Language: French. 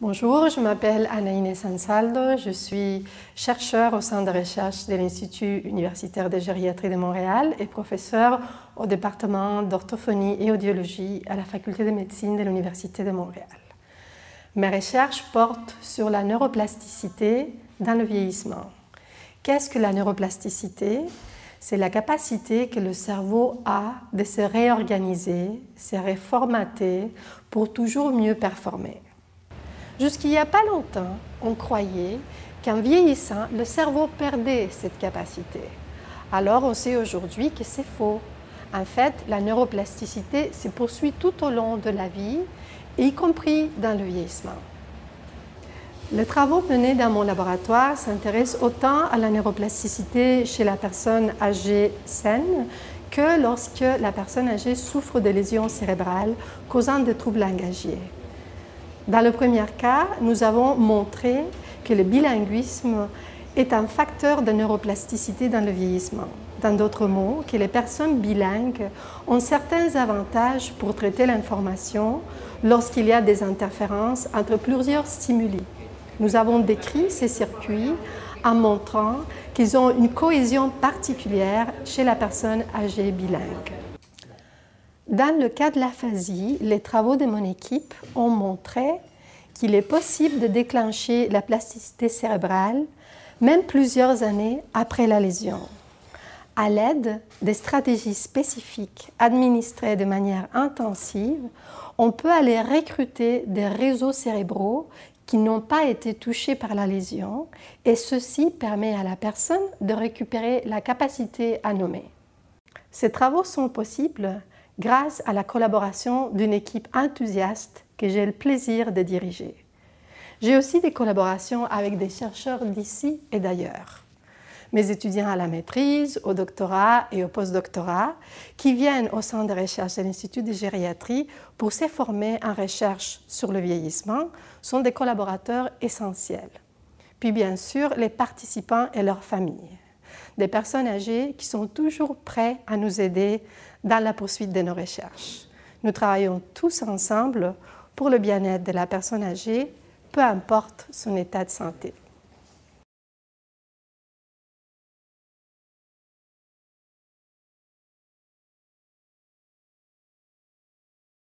Bonjour, je m'appelle Ana-Inés Ansaldo, je suis chercheur au centre de recherche de l'Institut universitaire de gériatrie de Montréal et professeur au département d'orthophonie et audiologie à la faculté de médecine de l'Université de Montréal. Mes recherches portent sur la neuroplasticité dans le vieillissement. Qu'est-ce que la neuroplasticité? C'est la capacité que le cerveau a de se réorganiser, se reformater pour toujours mieux performer. Jusqu'il n'y a pas longtemps, on croyait qu'en vieillissant, le cerveau perdait cette capacité. Alors on sait aujourd'hui que c'est faux. En fait, la neuroplasticité se poursuit tout au long de la vie, y compris dans le vieillissement. Les travaux menés dans mon laboratoire s'intéressent autant à la neuroplasticité chez la personne âgée saine que lorsque la personne âgée souffre de lésions cérébrales causant des troubles langagiers. Dans le premier cas, nous avons montré que le bilinguisme est un facteur de neuroplasticité dans le vieillissement. Dans d'autres mots, que les personnes bilingues ont certains avantages pour traiter l'information lorsqu'il y a des interférences entre plusieurs stimuli. Nous avons décrit ces circuits en montrant qu'ils ont une cohésion particulière chez la personne âgée bilingue. Dans le cas de l'aphasie, les travaux de mon équipe ont montré qu'il est possible de déclencher la plasticité cérébrale même plusieurs années après la lésion, à l'aide des stratégies spécifiques administrées de manière intensive. On peut aller recruter des réseaux cérébraux qui n'ont pas été touchés par la lésion et ceci permet à la personne de récupérer la capacité à nommer. Ces travaux sont possibles grâce à la collaboration d'une équipe enthousiaste que j'ai le plaisir de diriger. J'ai aussi des collaborations avec des chercheurs d'ici et d'ailleurs. Mes étudiants à la maîtrise, au doctorat et au postdoctorat qui viennent au centre de recherche de l'Institut de gériatrie pour se former en recherche sur le vieillissement sont des collaborateurs essentiels. Puis bien sûr, les participants et leurs familles. Des personnes âgées qui sont toujours prêtes à nous aider dans la poursuite de nos recherches. Nous travaillons tous ensemble pour le bien-être de la personne âgée, peu importe son état de santé.